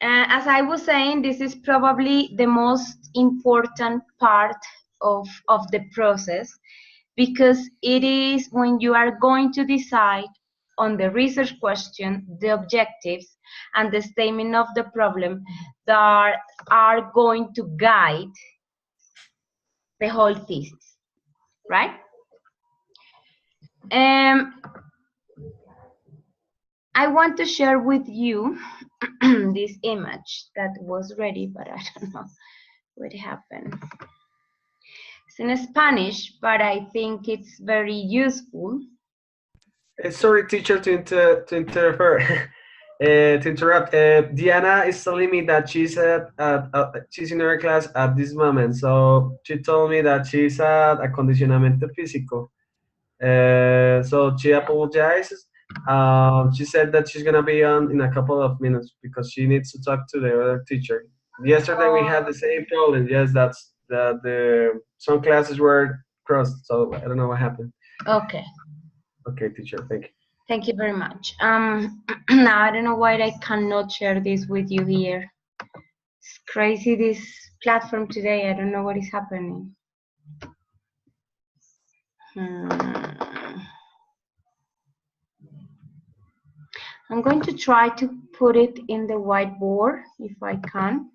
As I was saying, this is probably the most important part of the process, because it is when you are going to decide on the research question, the objectives, and the statement of the problem that are going to guide the whole thesis, right? I want to share with you this image that was ready, but I don't know what happened. It's in Spanish, but I think it's very useful. Sorry, teacher, to interfere. To interrupt, Diana is telling me that she's in her class at this moment. So she told me that she's at acondicionamiento físico. So she apologizes. She said that she's gonna be on in a couple of minutes because she needs to talk to the other teacher. Yesterday we had the same problem. Yes, that's the some classes were crossed. So I don't know what happened. Okay. Okay, teacher, thank you. Thank you very much. Now I don't know why I cannot share this with you here. It's crazy, this platform today. I don't know what is happening. I'm going to try to put it in the whiteboard if I can.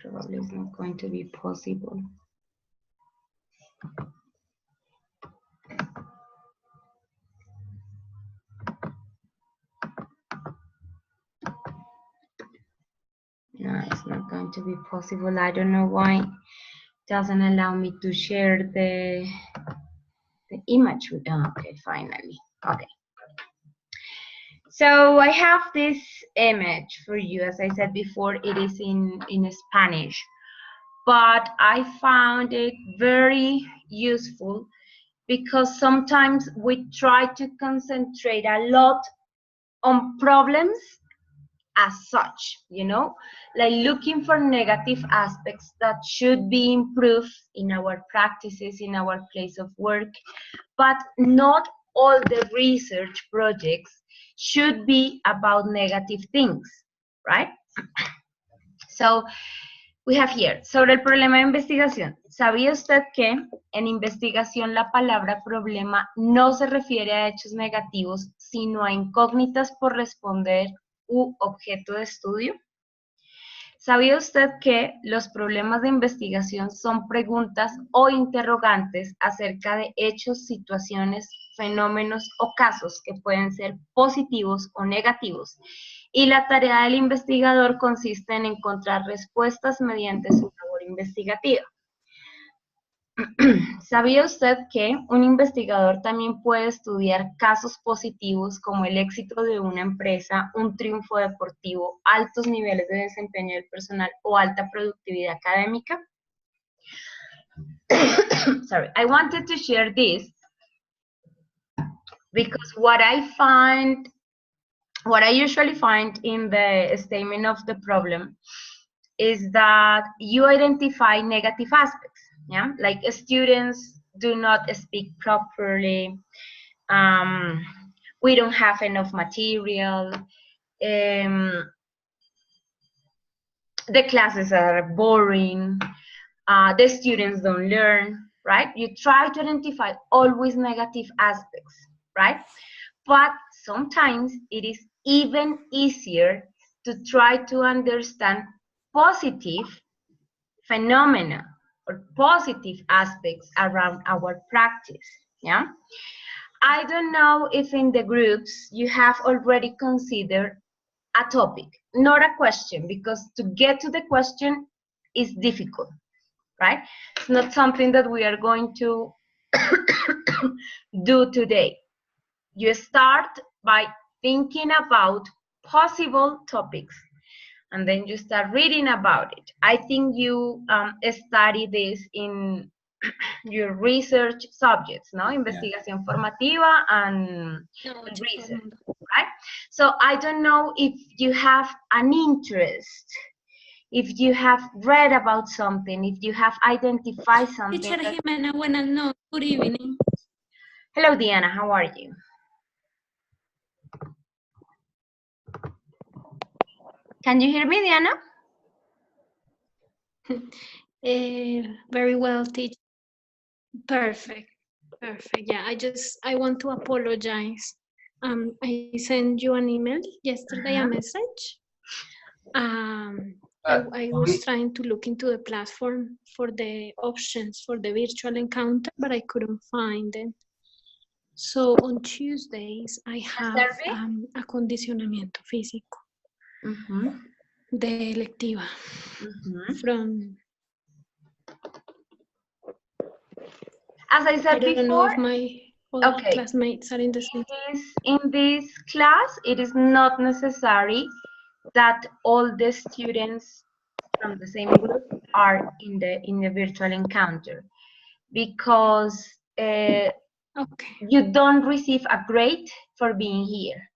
Probably it's not going to be possible. No, it's not going to be possible. I don't know why it doesn't allow me to share the image with. Oh, okay, finally. Okay. So I have this image for you. As I said before, it is in Spanish, but I found it very useful because sometimes we try to concentrate a lot on problems as such, you know, like looking for negative aspects that should be improved in our practices, in our place of work, but not all the research projects should be about negative things, right? So we have here, sobre el problema de investigación. ¿Sabía usted que en investigación la palabra problema no se refiere a hechos negativos, sino a incógnitas por responder u objeto de estudio? ¿Sabía usted que los problemas de investigación son preguntas o interrogantes acerca de hechos, situaciones, fenómenos o casos que pueden ser positivos o negativos? Y la tarea del investigador consiste en encontrar respuestas mediante su labor investigativa. ¿Sabía usted que un investigador también puede estudiar casos positivos como el éxito de una empresa, un triunfo deportivo, altos niveles de desempeño del personal o alta productividad académica? Sorry, I wanted to share this because what I usually find in the statement of the problem is that you identify negative aspects. Yeah, like students do not speak properly. We don't have enough material. The classes are boring. The students don't learn, right? You try to identify always negative aspects, right? But sometimes it is even easier to try to understand positive phenomena or positive aspects around our practice. Yeah, I don't know if in the groups you have already considered a topic, not a question, because to get to the question is difficult, right? It's not something that we are going to do today. You start by thinking about possible topics, and then you start reading about it. I think you study this in your research subjects, no? Investigación formativa and research, right? So I don't know if you have an interest, if you have read about something, if you have identified something. Teacher Jimena, buenas noches. Good evening. Hello, Diana, how are you? Can you hear me, Diana? Very well, teacher. Perfect. Perfect. Yeah, I want to apologize. I sent you an email yesterday, a message. I was trying to look into the platform for the options for the virtual encounter, but I couldn't find it. So on Tuesdays, I have acondicionamiento físico de electiva from. As I said I don't know if before, my other classmates are in the same. In this class, it is not necessary that all the students from the same group are in the virtual encounter, because you don't receive a grade for being here.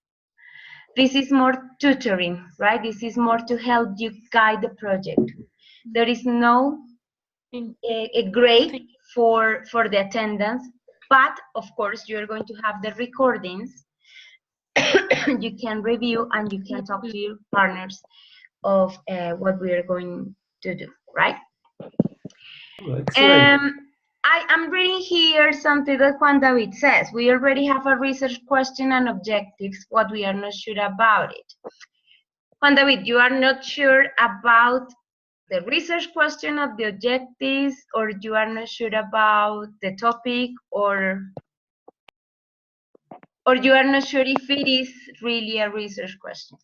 This is more tutoring, right? This is more to help you guide the project. There is no a grade for the attendance, but of course you're going to have the recordings. You can review and you can talk to your partners of what we are going to do, right? I am reading here something that Juan David says. We already have a research question and objectives, what we are not sure about it. Juan David, you are not sure about the research question of the objectives, or you are not sure about the topic, or you are not sure if it is really a research question?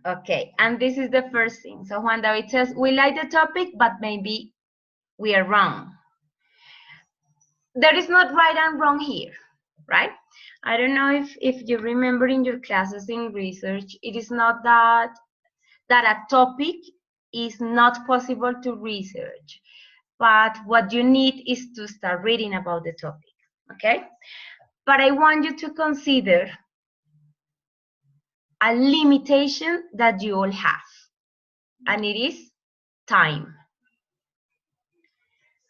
Okay. And this is the first thing. So Juan David says, we like the topic, but maybe we are wrong. There is not right and wrong here, right? I don't know if you remember in your classes in research, it is not that a topic is not possible to research, but what you need is to start reading about the topic, okay? But I want you to consider a limitation that you all have, and it is time,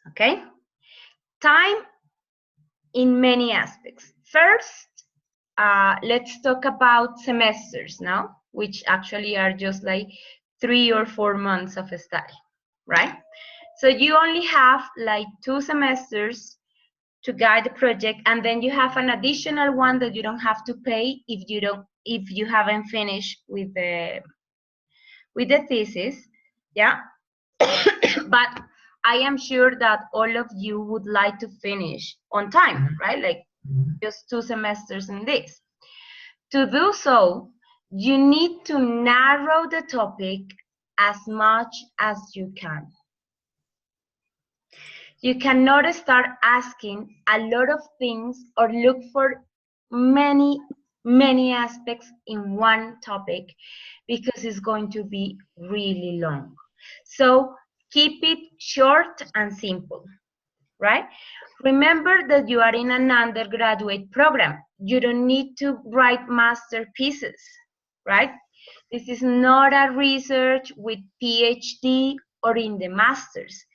okay? Time in many aspects. First, let's talk about semesters now, which actually are just like 3 or 4 months of study, right? So you only have like 2 semesters to guide the project, and then you have an additional one that you don't have to pay if you haven't finished with the thesis, yeah. But I am sure that all of you would like to finish on time, right? Like just 2 semesters in this. To do so, you need to narrow the topic as much as you can. You cannot start asking a lot of things or look for many aspects in one topic, because it's going to be really long. So keep it short and simple, right? Remember that you are in an undergraduate program. You don't need to write masterpieces, right? This is not a research with PhD or in the masters.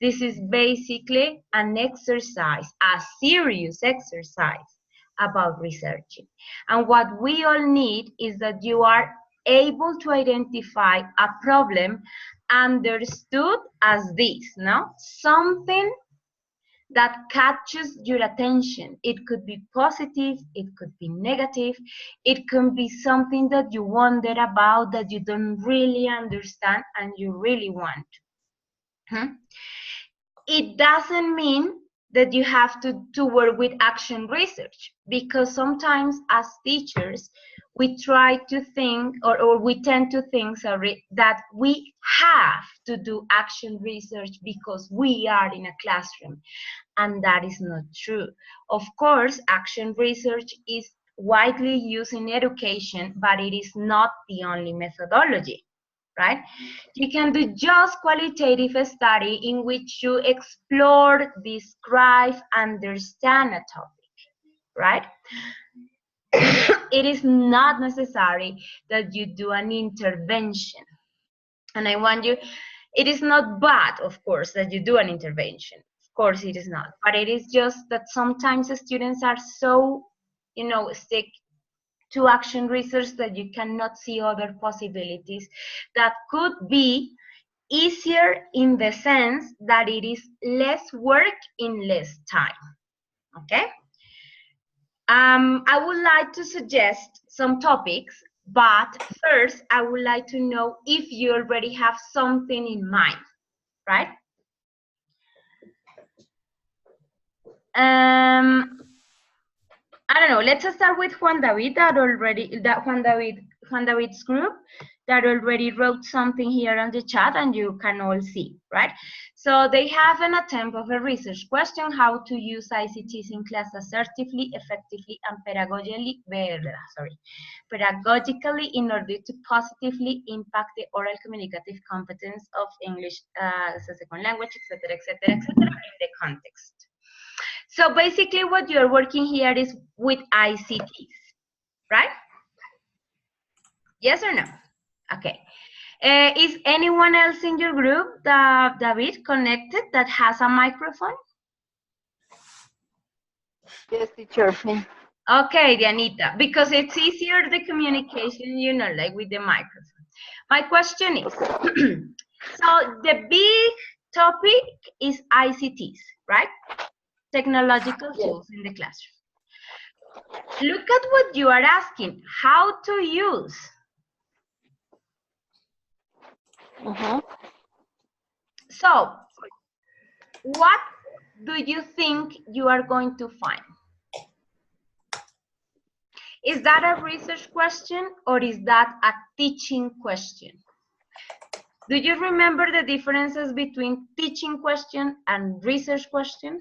This is basically an exercise, a serious exercise about researching. And what we all need is that you are able to identify a problem understood as this, no? Something that catches your attention. It could be positive, it could be negative, it could be something that you wonder about that you don't really understand and you really want. It doesn't mean that you have to work with action research, because sometimes as teachers, we try to think, or we tend to think, sorry, that we have to do action research because we are in a classroom, and that is not true. Of course, action research is widely used in education, but it is not the only methodology, right? You can do just qualitative study in which you explore, describe, understand a topic, right? It is not necessary that you do an intervention. And I want you, it is not bad, of course, that you do an intervention. Of course it is not. But it is just that sometimes the students are so, stick to action research that you cannot see other possibilities that could be easier in the sense that it is less work in less time. Okay? I would like to suggest some topics, but first I would like to know if you already have something in mind, right? I don't know. Let's start with Juan David. Juan David's group that already wrote something here on the chat, and you can all see, right? So they have an attempt of a research question: how to use ICTs in class assertively, effectively, and pedagogically in order to positively impact the oral communicative competence of English as a second language, etc., etc., etc., in the context. So basically what you're working here is with ICTs, right? Yes or no? Okay. Is anyone else in your group, David, connected that has a microphone? Yes, teacher. Okay, Dianita, because it's easier the communication, like with the microphone. My question is, so the big topic is ICTs, right? Technological tools in the classroom. Look at what you are asking, how to use. So, what do you think you are going to find? Is that a research question or is that a teaching question? Do you remember the differences between teaching question and research question?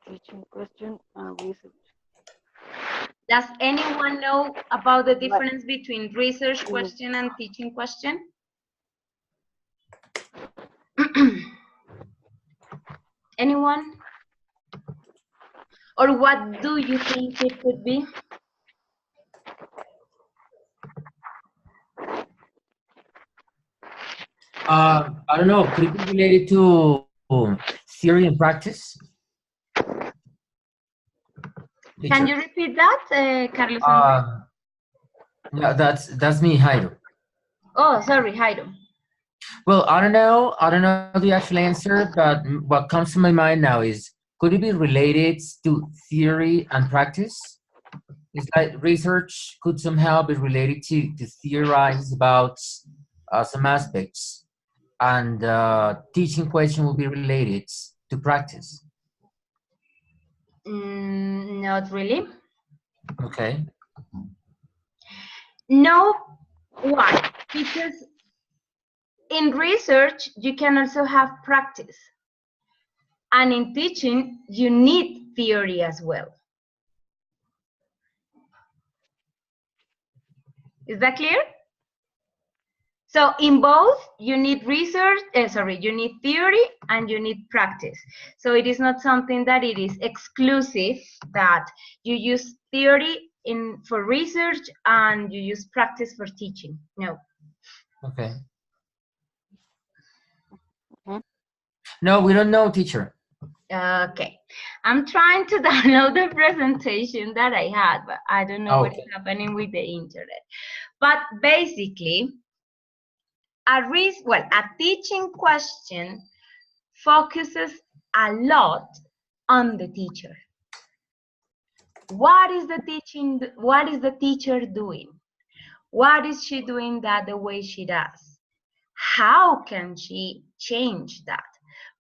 Teaching question and research. Does anyone know about the difference between research question and teaching question? Anyone? Or what do you think it could be? I don't know. Could it be related to theory and practice? Can you repeat that, Carlos? Yeah, that's me, Jairo. Oh, sorry, Jairo. Well, I don't know the actual answer, but what comes to my mind now is, could it be related to theory and practice? It's like research could somehow be related to theorize about some aspects, and teaching question will be related to practice. Not really. Okay. No, why? Because in research, you can also have practice. And in teaching, you need theory as well. Is that clear? So in both, you need research, you need theory and you need practice. So it is not something that it is exclusive that you use theory for research and you use practice for teaching. No. Okay. No, we don't know, teacher. Okay. I'm trying to download the presentation that I had, but I don't know what is happening with the internet. But basically, a teaching question focuses a lot on the teacher. What is the teacher doing? What is she doing that the way she does? How can she change that?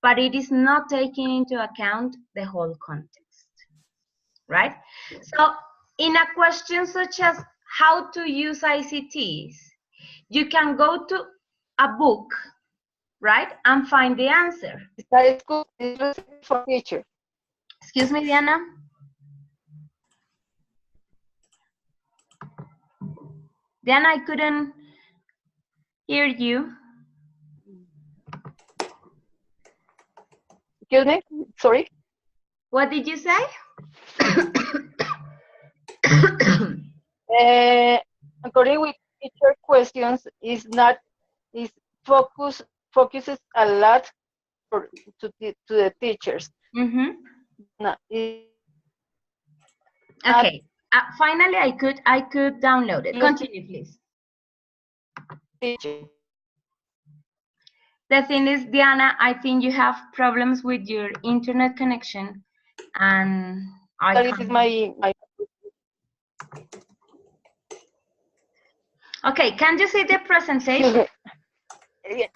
But it is not taking into account the whole context, right? So in a question such as how to use ICTs, you can go to a book, right, and find the answer. For teacher. Excuse me, Diana? Diana, I couldn't hear you. Excuse me, sorry. What did you say? According with teacher questions, is focuses a lot to the teachers. Mm-hmm. No, Okay. Finally, I could download it. Continue, please. teacher. The thing is, Diana, I think you have problems with your internet connection, and This is my. Okay, can you see the presentation? Yes.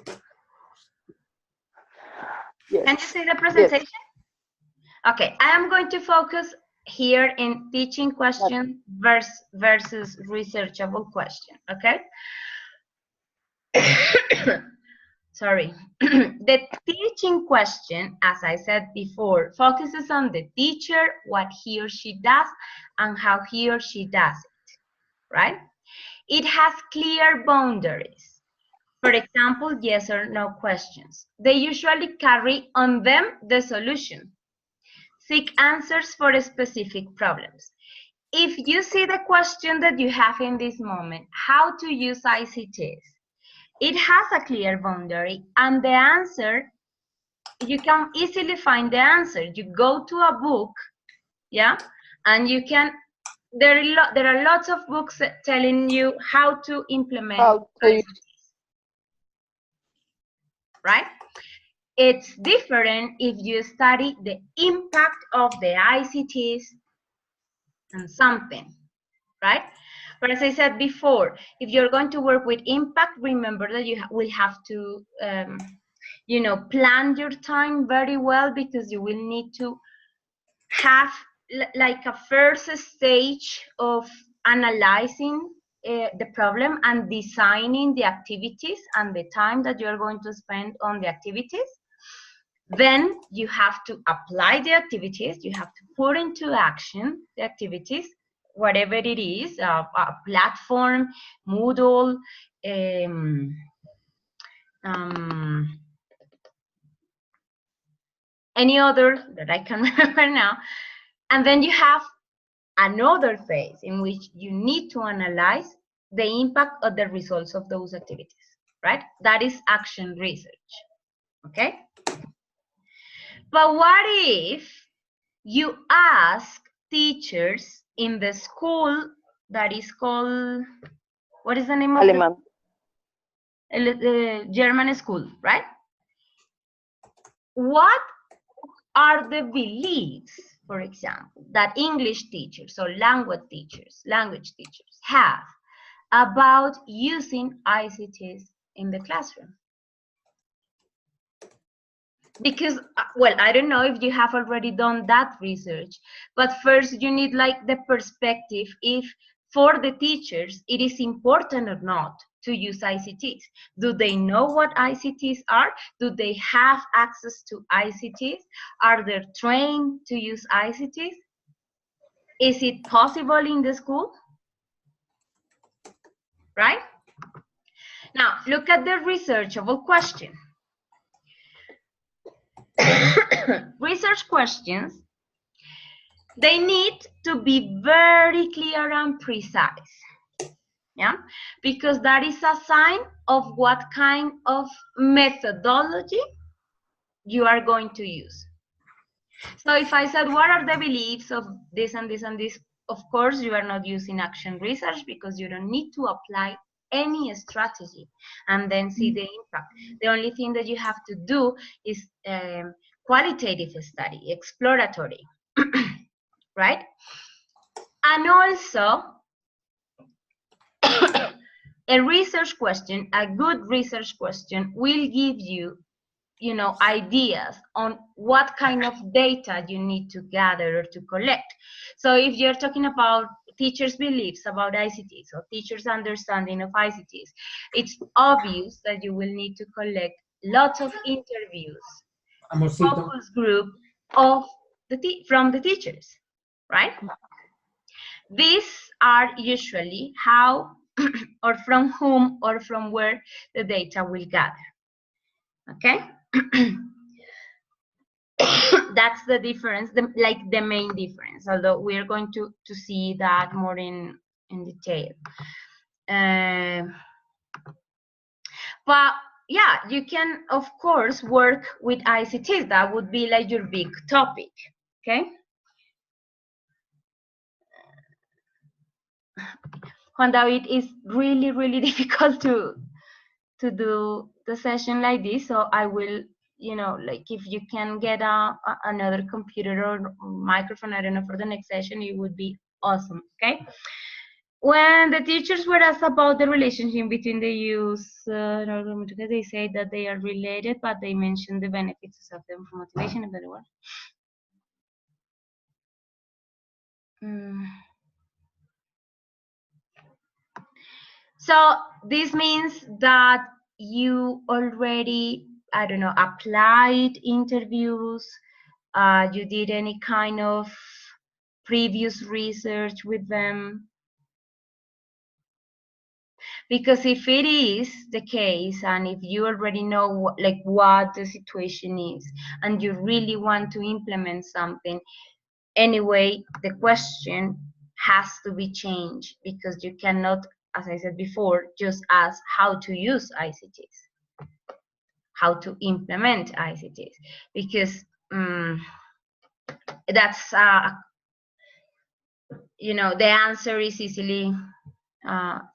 Can you see the presentation? Yes. Okay, I am going to focus here in teaching question versus researchable question, okay? Sorry. The teaching question, as I said before, focuses on the teacher, what he or she does, and how he or she does it, right? It has clear boundaries. For example, yes or no questions. They usually carry on them the solution. Seek answers for specific problems. If you see the question that you have in this moment, how to use ICTs, it has a clear boundary, and the answer, you can easily find the answer. You go to a book, yeah, and you can, there are lots of books telling you how to implement ICTs, right? It's different if you study the impact of the ICTs and something, right? But as I said before, if you're going to work with impact, remember that you will have to, you know, plan your time very well, because you will need to have like a first stage of analyzing the problem and designing the activities and the time that you're going to spend on the activities. Then you have to apply the activities, you have to put into action the activities, whatever it is, a platform, Moodle, any other that I can remember now. And then you have another phase in which you need to analyze the impact of the results of those activities, right? That is action research, okay? But what if you ask teachers in the school that is called, what is the name of the German school, right? What are the beliefs, for example, that English teachers or language teachers have about using ICTs in the classroom? Because, well, I don't know if you have already done that research, but first you need like the perspective if for the teachers it is important or not to use ICTs. Do they know what ICTs are? Do they have access to ICTs? Are they trained to use ICTs? Is it possible in the school? Right? Now, look at the researchable question. Research questions, they need to be very clear and precise, yeah, because that is a sign of what kind of methodology you are going to use. So if I said, what are the beliefs of this and this and this, of course you are not using action research, because you don't need to apply any strategy and then see the impact. The only thing that you have to do is qualitative study, exploratory, right? And also, a research question, a good research question, will give you, you know, ideas on what kind of data you need to gather or to collect. So if you're talking about teachers' beliefs about ICTs or teachers' understanding of ICTs, it's obvious that you will need to collect lots of interviews, focus group of from the teachers, right? These are usually how or from whom or from where the data will gather, okay? That's the difference, like the main difference, although we're going to see that more in detail. But yeah, you can of course work with ICTs. That would be like your big topic, okay? Juan David, is really, really difficult to do the session like this, so I will, you know, like if you can get another computer or microphone, I don't know, for the next session, it would be awesome, okay? When the teachers were asked about the relationship between the use, they say that they are related, but they mentioned the benefits of them for motivation and better work. So this means that you already, I don't know, applied interviews, you did any kind of previous research with them. Because if it is the case, and if you already know what the situation is, and you really want to implement something, anyway, the question has to be changed, because you cannot, as I said before, just ask how to use ICTs, how to implement ICTs, because that's, you know, the answer is easily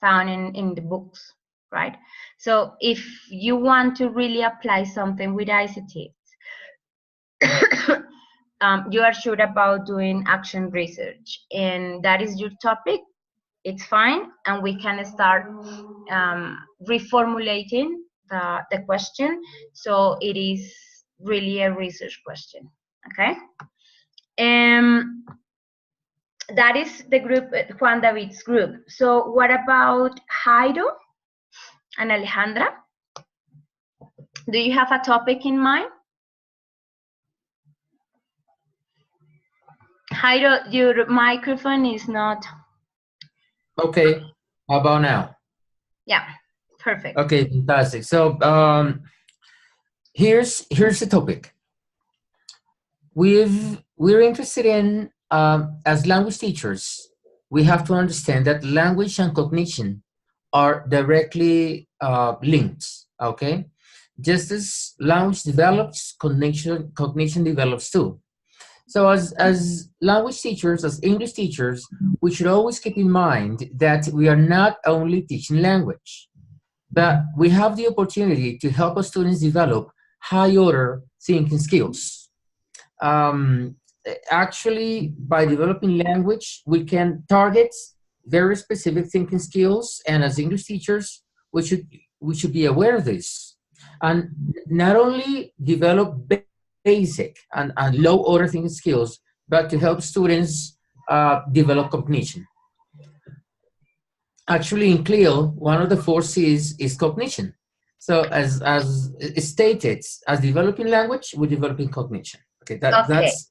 found in the books, right? So if you want to really apply something with ICTs, you are sure about doing action research, and that is your topic, it's fine, and we can start reformulating the question, so it is really a research question, okay? That is the group, Juan David's group. So what about Jairo and Alejandra? Do you have a topic in mind? Jairo, your microphone is not... Okay, how about now? Yeah, perfect. Okay, fantastic. So here's the topic. We're interested in, as language teachers, we have to understand that language and cognition are directly linked, okay? Just as language develops, cognition develops too. So as language teachers, as English teachers, we should always keep in mind that we are not only teaching language, but we have the opportunity to help our students develop high-order thinking skills. Actually, by developing language, we can target very specific thinking skills, and as English teachers, we should be aware of this. And not only develop basic and low-order thinking skills, but to help students develop cognition. Actually, in CLIL, one of the 4 C's is cognition. So as stated, as developing language, we're developing cognition. Okay, that's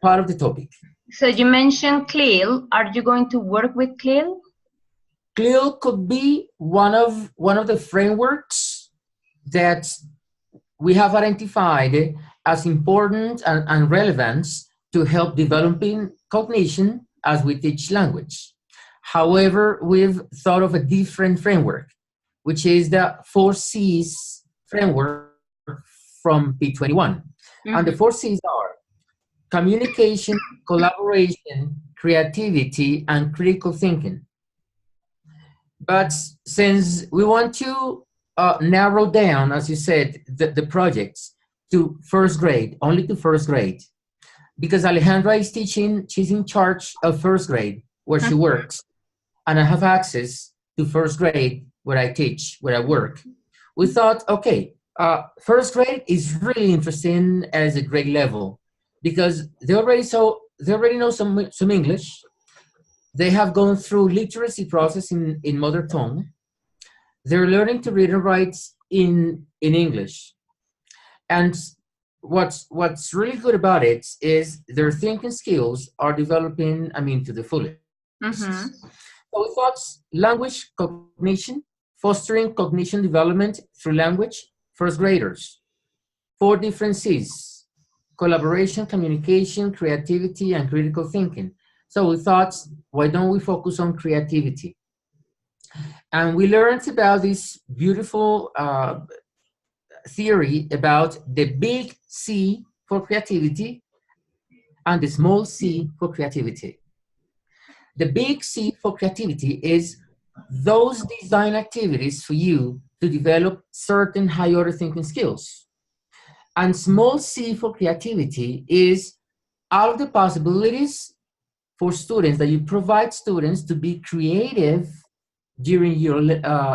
part of the topic. So you mentioned CLIL. Are you going to work with CLIL? CLIL could be one of the frameworks that we have identified as important and relevant to help developing cognition as we teach language. However, we've thought of a different framework, which is the 4 C's framework from P21. Mm-hmm. And the 4 C's are communication, collaboration, creativity, and critical thinking. But since we want to narrow down, as you said, the projects to first grade, only to first grade, because Alejandra is teaching, she's in charge of first grade where she works, and I have access to first grade where I teach, where I work. We thought, okay, first grade is really interesting as a grade level because they already know some English. They have gone through literacy process in mother tongue. They're learning to read and write in English. And what's really good about it is their thinking skills are developing, to the fullest. Mm-hmm. So we thought language cognition, fostering cognition development through language, first graders. 4 different C's: collaboration, communication, creativity, and critical thinking. So we thought, why don't we focus on creativity? And we learned about this beautiful theory about the big C for creativity and the small c for creativity. The big C for creativity is those design activities for you to develop certain high order thinking skills. And small c for creativity is all of the possibilities for students that you provide students to be creative during your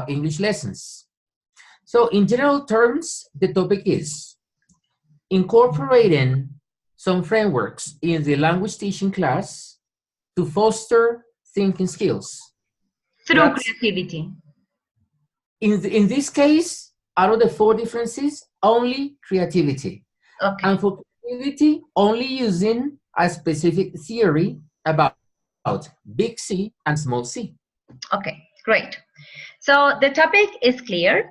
English lessons. So in general terms, the topic is incorporating some frameworks in the language teaching class to foster thinking skills. Through creativity. In this case, out of the 4 differences, only creativity. Okay. And for creativity, only using a specific theory about big C and small c. Okay, great. So the topic is clear.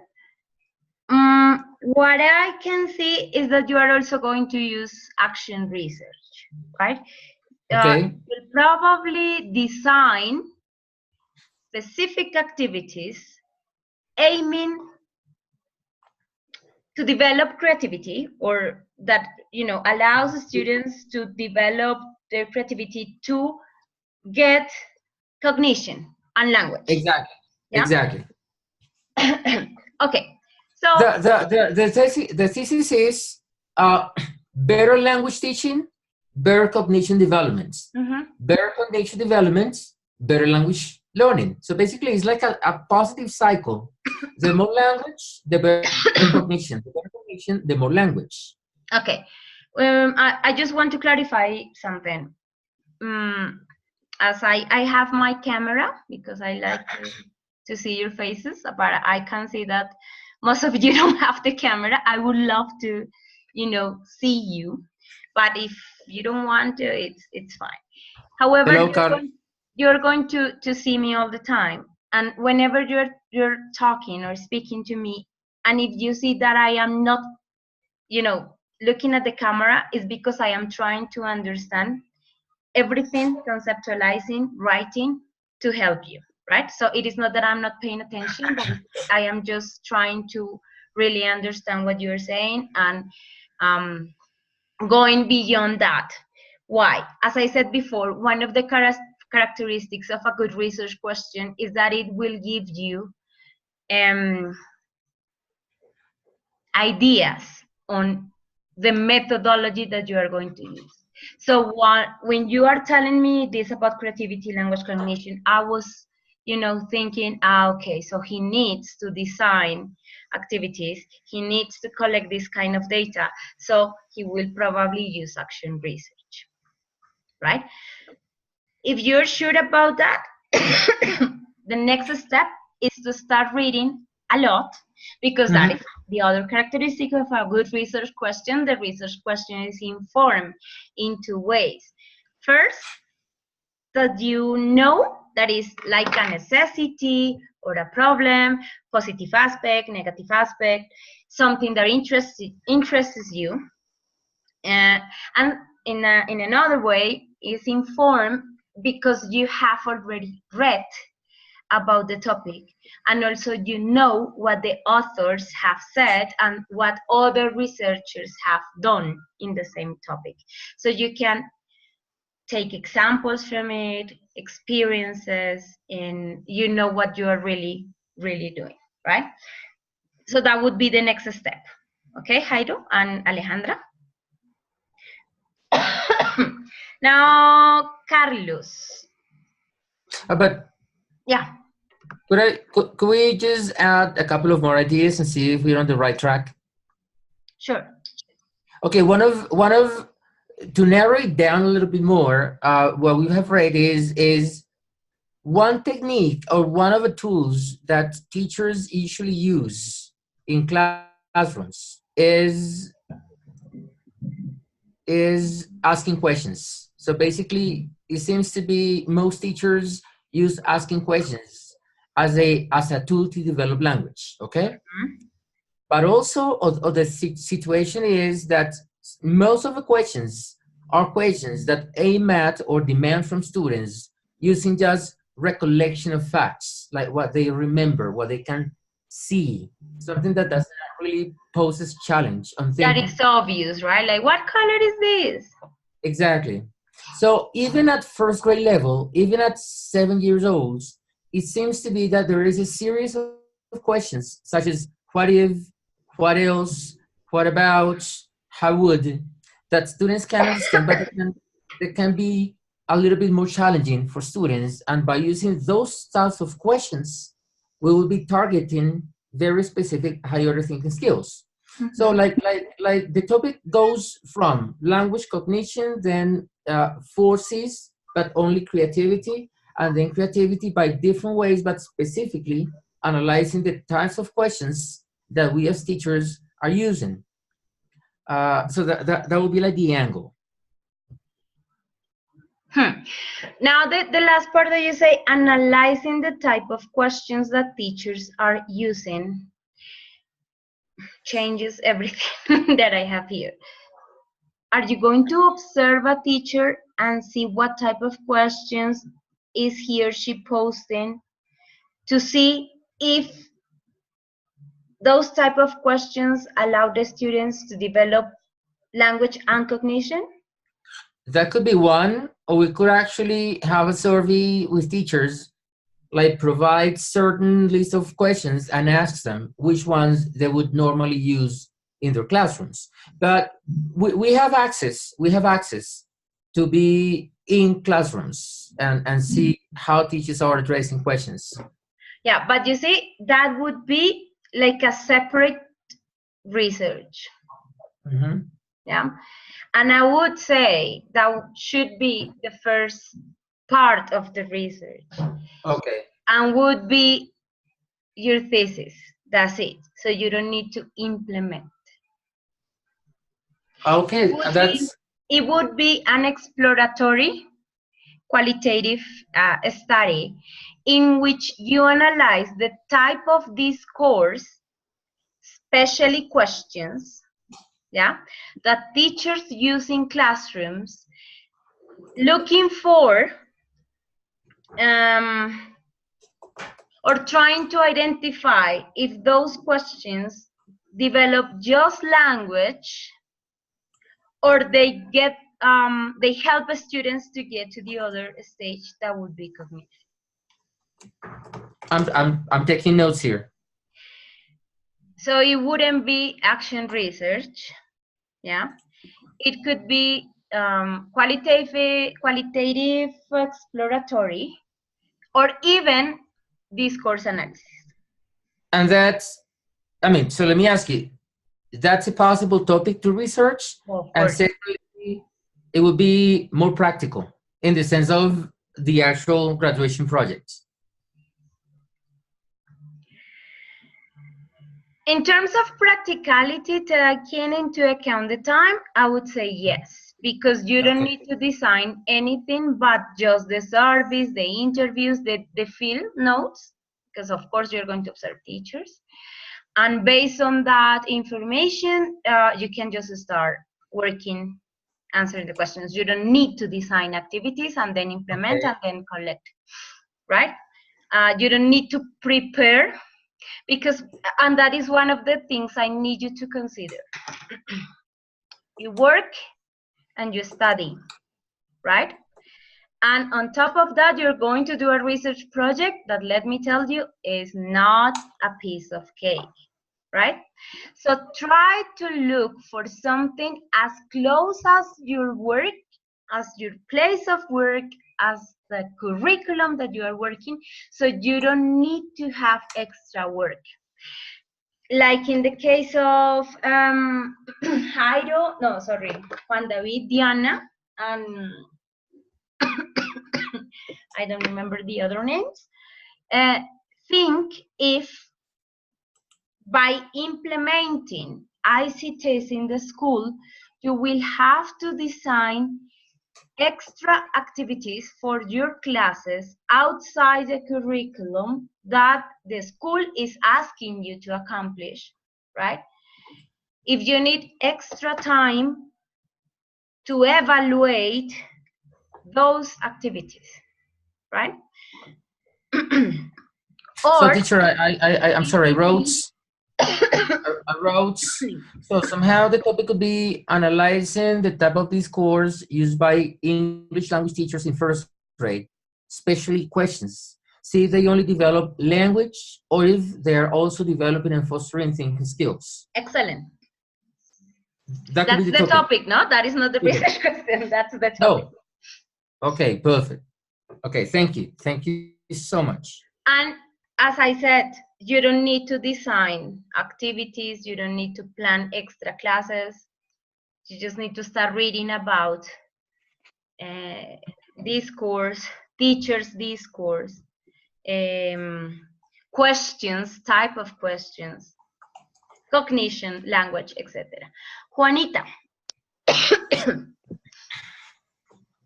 What I can see is that you are also going to use action research, right? Okay. You'll probably design specific activities aiming to develop creativity, or that, you know, allows students to develop their creativity to get cognition and language. Exactly. Yeah? Exactly. Okay. So the thesis is better language teaching, better cognition developments. Better cognition developments, better language learning. So basically, it's like a positive cycle. The more language, the better cognition. The better cognition, the more language. Okay. I just want to clarify something. As I have my camera, because I like to see your faces, but I can see that most of you don't have the camera. I would love to, you know, see you, but if you don't want to, it's fine. However, Hello, you're going to see me all the time, and whenever you're talking or speaking to me, and if you see that I am not, you know, looking at the camera, is because I am trying to understand everything, conceptualizing, writing to help you, right? So it is not that I'm not paying attention, but I am just trying to really understand what you're saying and going beyond that. Why? As I said before, one of the characteristics of a good research question is that it will give you ideas on the methodology that you are going to use. So when you are telling me this about creativity, language cognition, I was, you know, thinking, okay, so he needs to design activities, he needs to collect this kind of data, so he will probably use action research, right? If you're sure about that, the next step is to start reading a lot, because that is the other characteristic of a good research question. The research question is informed in 2 ways. First, that you know that is like a necessity or a problem, positive aspect, negative aspect, something that interests you. And in another way is informed because you have already read about the topic, and also you know what the authors have said and what other researchers have done in the same topic. So you can take examples from it, experiences, and you know what you are really, really doing, right? So that would be the next step. Okay, Jairo and Alejandra? Now, Carlos. But yeah, could we just add a couple of more ideas and see if we're on the right track? Sure. Okay, one of to narrow it down a little bit more, what we have read is one technique or one of the tools that teachers usually use in classrooms is asking questions. So basically, it seems to be most teachers use asking questions as a tool to develop language, okay? But also, the situation is that Most of the questions are questions that aim at or demand from students using just recollection of facts, like what they remember, what they can see, something that does not really poses challenge on That thinking. is obvious, right? Like, what color is this? Exactly. So even at first grade level, even at 7 years old, it seems to be that there is a series of questions such as what if, what else, what about, how would, that students can understand, but they can be a little bit more challenging for students. And by using those types of questions, we will be targeting very specific high order thinking skills. So like the topic goes from language cognition, then forces, but only creativity, and then creativity by different ways, but specifically analyzing the types of questions that we as teachers are using. So that would be like the angle. Now, the last part that you say, analyzing the type of questions that teachers are using, changes everything that I have here. Are you going to observe a teacher and see what type of questions is he or she posting to see if those type of questions allow the students to develop language and cognition? That could be one, or we could actually have a survey with teachers, like provide certain list of questions and ask them which ones they would normally use in their classrooms. But we have access to be in classrooms and see how teachers are addressing questions. Yeah, but you see, that would be like a separate research. Mm-hmm. Yeah, and I would say that should be the first part of the research. Okay. And would be your thesis. That's it. So you don't need to implement. Okay, It would be an exploratory qualitative study in which you analyze the type of this course, especially questions, yeah, that teachers use in classrooms, looking for or trying to identify if those questions develop just language or they get they help students to get to the other stage that would be cognition. I'm taking notes here. So it wouldn't be action research, yeah. It could be qualitative exploratory, or even discourse analysis. And that's, I mean, so let me ask you, that's a possible topic to research? And secondly, it would be more practical in the sense of the actual graduation projects. In terms of practicality, taking into account the time, I would say yes, because you don't need to design anything but just the service, the interviews, the field notes, because of course you're going to observe teachers. And based on that information, you can just start working, answering the questions. You don't need to design activities and then implement and then collect, right? You don't need to prepare, because, and that is one of the things I need you to consider. You work and you study, right? And on top of that, you're going to do a research project that, let me tell you, is not a piece of cake, right? So try to look for something as close as your work, as your place of work, as the curriculum that you are working, so you don't need to have extra work. Like in the case of Juan David, Diana, and I don't remember the other names. Think if by implementing ICTs in the school, you will have to design extra activities for your classes outside the curriculum that the school is asking you to accomplish, right? If you need extra time to evaluate those activities, right? So Or teacher, I'm sorry, I wrote, so somehow the topic could be analyzing the type of discourse used by English language teachers in first grade, especially questions. See if they only develop language or if they're also developing and fostering thinking skills. excellent. That could That's be the topic, no? That is not the Okay. research question. That's the topic. No. Okay, perfect. Okay, thank you. Thank you so much. And as I said, you don't need to design activities. You don't need to plan extra classes. You just need to start reading about discourse, teachers' discourse, questions, type of questions, cognition, language, etc. Juanita,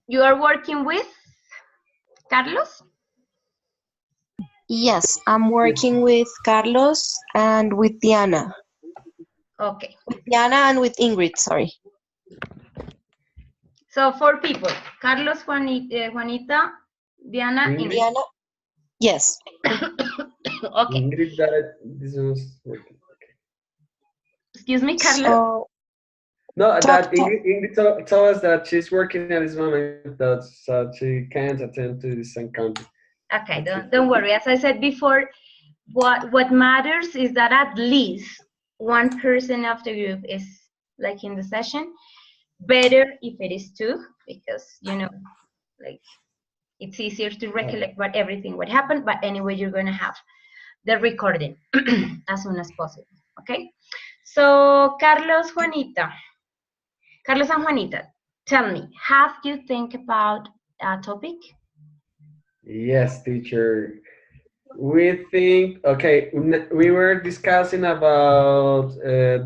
you are working with Carlos? Yes, I'm working with Carlos and with Diana. Okay. With Diana and with Ingrid, sorry. So 4 people, Carlos, Juanita, Diana, Ingrid. Diana? Yes. Okay. Ingrid, that this was working. Excuse me, Carlos? So, No, Talk- that Ingrid told us that she's working at this moment, that so she can't attend to this encounter. Okay, don't worry. As I said before, what matters is that at least one person of the group is like in the session. Better if it is 2, because like it's easier to recollect what happened. But anyway, you're gonna have the recording as soon as possible. Okay. So Carlos and Juanita, tell me, have you think about a topic? Yes, teacher. We think, okay, we were discussing about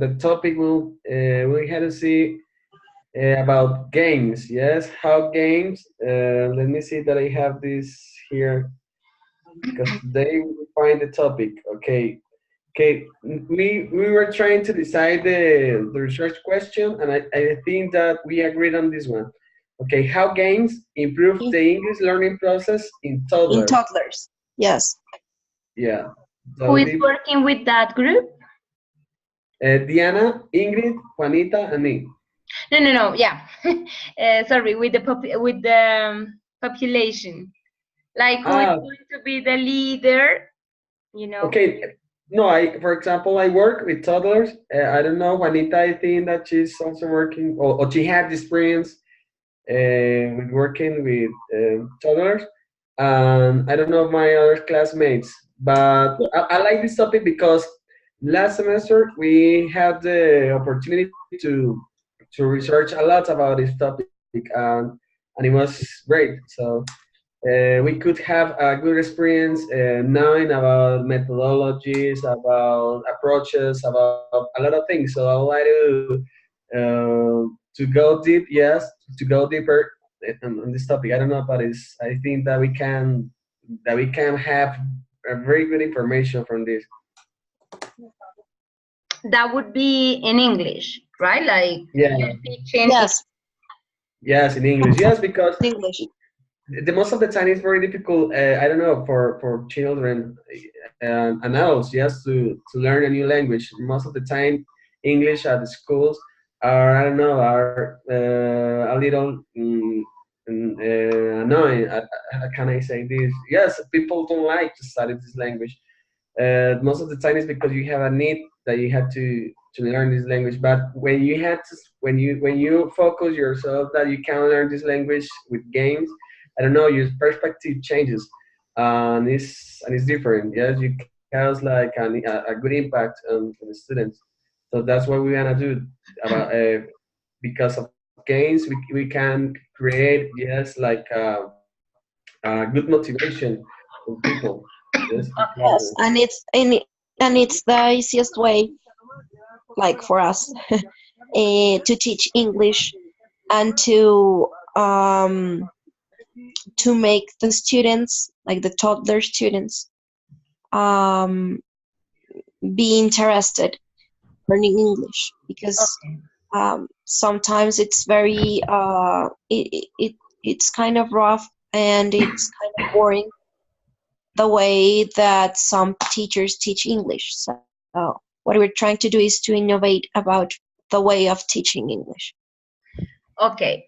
the topic we had to see about games, yes? How games, let me see that I have this here, because today we find the topic, okay. Okay, we were trying to decide the research question, and I think that we agreed on this one. Okay, how games improve the English learning process in toddlers. in toddlers, yes. Yeah. Who is working with that group? Diana, Ingrid, Juanita, and me. No. Yeah. Sorry, with the population. Like who is going to be the leader? Okay. No, for example, I work with toddlers. I don't know, Juanita, I think that she's also working, or she had experience with working with toddlers. I don't know my other classmates, but I like this topic because last semester we had the opportunity to research a lot about this topic, and it was great. So we could have a good experience knowing about methodologies, about approaches, about a lot of things. So I would like to go deep, yes, to go deeper on this topic. I don't know, but I think that we can have a very good information from this. That would be in English, right? Like teaching. Yes, in English. Yes, because English. The most of the time it's very difficult. I don't know, for children and adults, yes, to learn a new language. Most of the time, English at the schools are, I don't know, are a little annoying. How can I say this? Yes, people don't like to study this language. Most of the time it's because you have a need that you have to learn this language. But when you focus yourself that you can learn this language with games, I don't know, your perspective changes, and it's different. Yes, you has like a good impact on the students. So that's what we wanna do. About because of games, we can create like a good motivation for people. Yes, Yes, and it's the easiest way, like for us, to teach English and to make the students, like the toddler students, be interested learning English, because sometimes it's very it's kind of rough and it's kind of boring the way that some teachers teach English. So what we're trying to do is to innovate about the way of teaching English. Okay.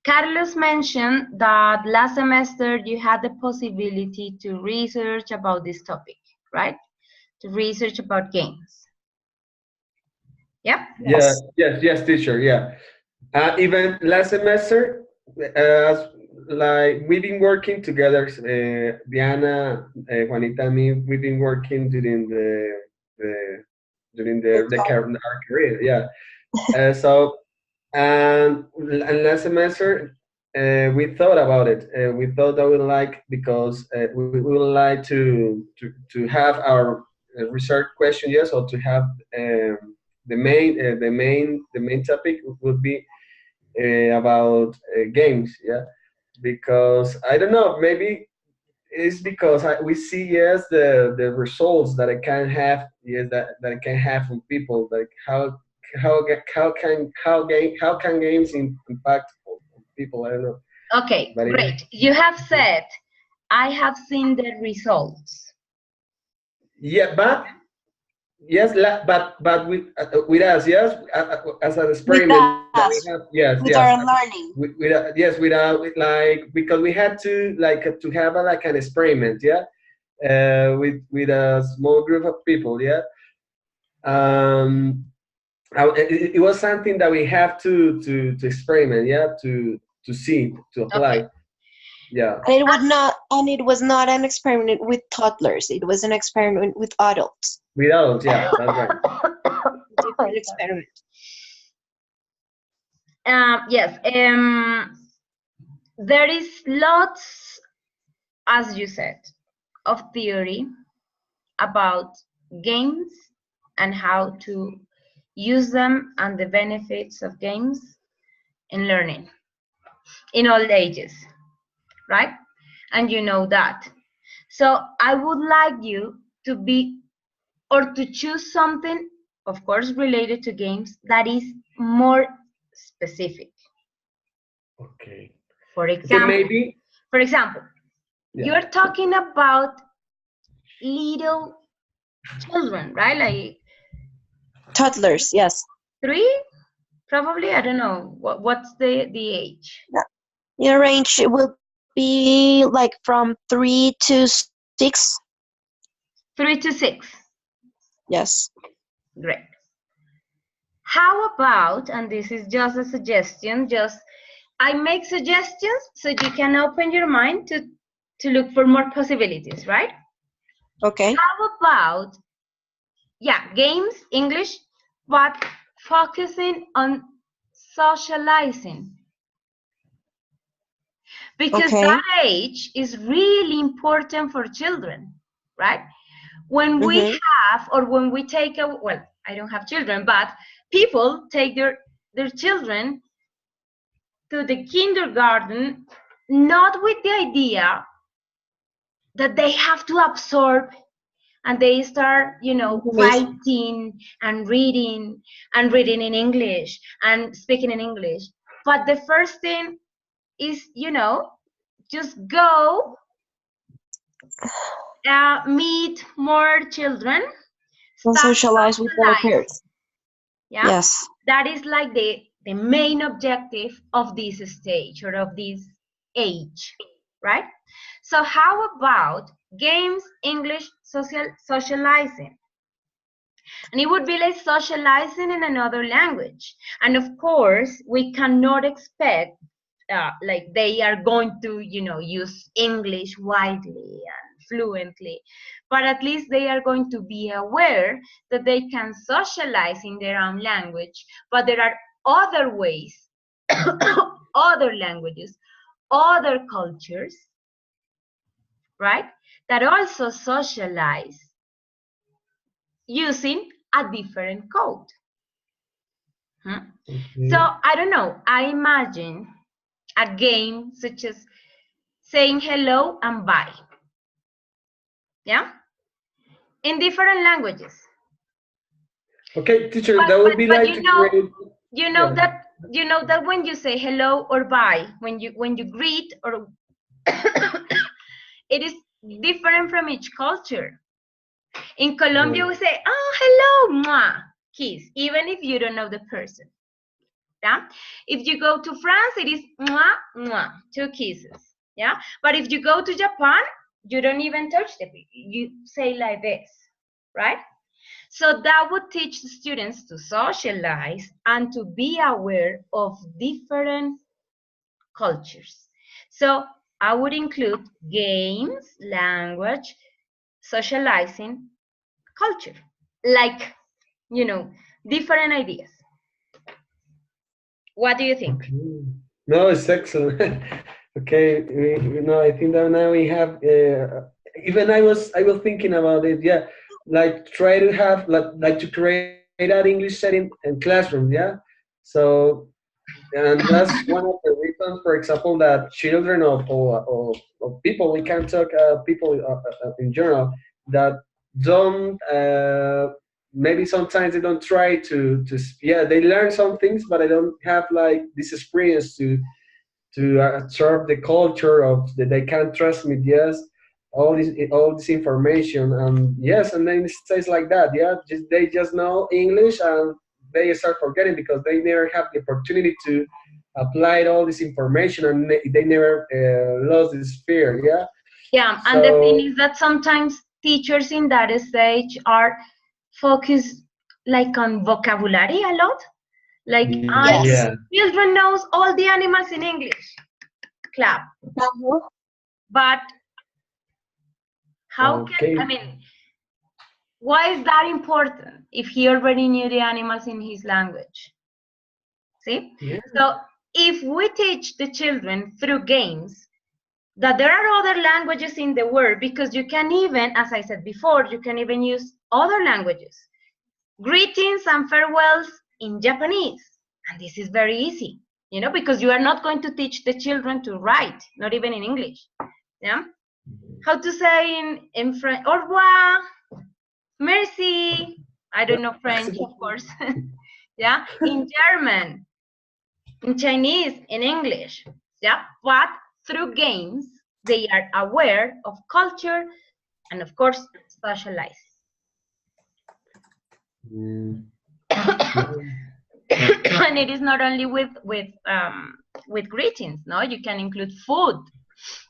Carlos mentioned that last semester you had the possibility to research about this topic, right? To research about games. Yeah? Yeah, yes, teacher, yeah. Even last semester, like we've been working together, Diana, Juanita, and me, we've been working the during our career, yeah. So and last semester, we thought about it. We thought that we like because we would like to have our research question, yes, or to have the main topic would be about games, yeah, because I don't know, maybe it's because we see, yes, the results that it can have, yes, that it can have on people, like how can games impact on people, I don't know. Okay, But great. You have said, I have seen the results. yeah, but yes, but with us, yes, as an experiment that we us, have, yes, with yes, our learning. yes, with like, because we had to like to have like an experiment, yeah, with a small group of people, yeah. Um, it was something that we have to experiment, yeah, to see, to apply, Okay. yeah. And it was not an experiment with toddlers. It was an experiment with adults. With adults, yeah, that's right. Different experiment. Yes. There is lots, as you said, of theory about games and how to use them and the benefits of games in learning in all ages, right? And you know that. So I would like you to be or to choose something, of course, related to games that is more specific. Okay. For So example, maybe, yeah. you're talking about little children, right? Like Toddlers, yes. 3, probably. I don't know. What's the age? The range will be like from 3 to 6. 3 to 6. Yes. Great. How about, and this is just a suggestion, just I make suggestions so you can open your mind to look for more possibilities, right? Okay. How about, yeah, games, English, but focusing on socializing? Because Okay. that age is really important for children, right? When we have, or when we take a, well, I don't have children, but people take their children to the kindergarten, not with the idea that they have to absorb and they start, writing and reading in English and speaking in English. But the first thing is, just go meet more children, And start socialize with their socializing. peers. Yeah? Yes. That is like the main objective of this stage or of this age, right? So how about games, English, socializing? And it would be like socializing in another language. And of course, we cannot expect like they are going to, use English widely and fluently, but at least they are going to be aware that they can socialize in their own language, but there are other ways, other languages, other cultures, right, that also socialize using a different code. Okay. So I don't know, I imagine a game such as saying hello and bye, yeah, in different languages. Okay, teacher, that would be but like to create. you know Yeah. that when you say hello or bye, when you greet or it is different from each culture. In Colombia, we say, oh, hello, mwah, kiss, even if you don't know the person. Yeah. If you go to France, it is mwah, mwah, 2 kisses. Yeah. But if you go to Japan, you don't even touch the people. You say like this, right? So that would teach the students to socialize and to be aware of different cultures. So I would include games, language, socializing, culture, like, different ideas. What do you think? Okay. No, it's excellent. Okay, I think that now we have. Even I was thinking about it. Yeah, like try to have like to create that English setting in classrooms. Yeah, so and that's one of the reasons, for example, that children of people, we can talk people in general, that don't maybe sometimes they don't try to yeah, they learn some things, but they don't have like this experience to absorb the culture of that they can transmit, yes, all this information, yes, and then it stays like that. Yeah, they just know English, and they start forgetting because they never have the opportunity to apply all this information, and they never lost this fear. Yeah. Yeah, and the thing So is that sometimes teachers in that stage are focused like on vocabulary a lot. Like, Yes. yeah. children knows all the animals in English. Clap. But how can, Okay. I mean, why is that important if he already knew the animals in his language? See? Yeah. So if we teach the children through games that there are other languages in the world, because you can even, as I said before, you can even use other languages. Greetings and farewells in Japanese. And this is very easy, because you are not going to teach the children to write, not even in English. Yeah? How to say in French, au revoir, merci. I don't know French, of course. Yeah? In German, in Chinese, in English. Yeah? But through games, they are aware of culture and, of course, socialize. Mm. And it is not only with greetings. No, you can include food,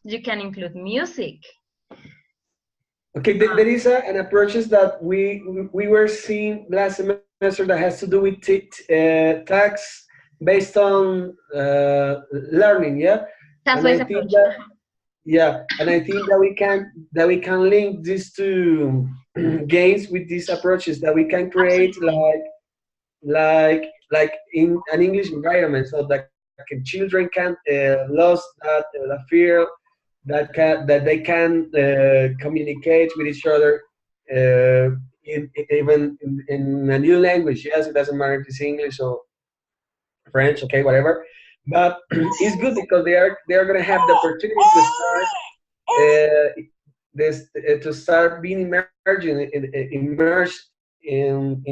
you can include music. Okay, there is an approaches that we were seeing last semester that has to do with tax based on learning. Yeah. And I think that, yeah, and I think that we can link these two games with these approaches, that we can create like in an English environment, so that children can lose that fear, that they can communicate with each other even in a new language. Yes, it doesn't matter if it's English or French, okay, whatever. But it's good because they are going to have the opportunity to start to start being immersed in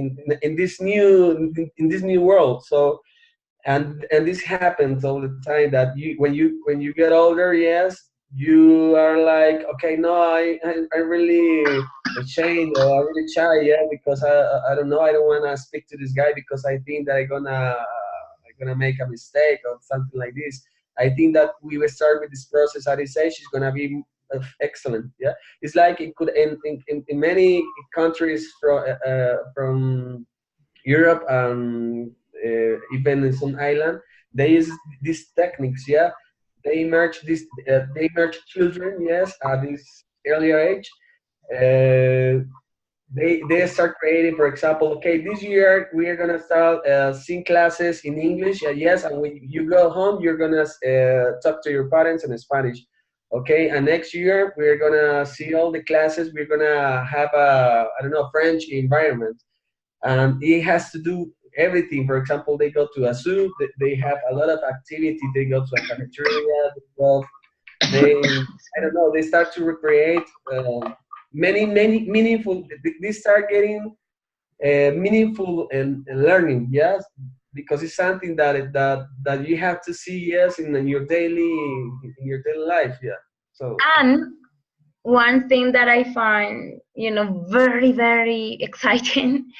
this new world. So and this happens all the time, that when you get older, yes, you are like, okay, no, I really ashamed, or I really shy, yeah, because I don't know, I don't want to speak to this guy because I think that I'm gonna make a mistake or something like this. I think that we will start with this process at this age is gonna be excellent. Yeah, it's like it could in many countries from Europe, and even in some island, they use these techniques. Yeah, they merge children. Yes, at this earlier age. Uh, they start creating, for example, okay, this year we are gonna start sing classes in English, yes, and when you go home, you're gonna talk to your parents in Spanish, okay, and next year we're gonna see all the classes, we're gonna have a, I don't know, French environment, and it has to do everything. For example, they go to a zoo, they have a lot of activity, they go to a cafeteria, I don't know, they start to recreate many meaningful, they start getting meaningful and learning, yes, because it's something that you have to see, yes, in your daily life, yeah. So And one thing that I find, you know, very, very exciting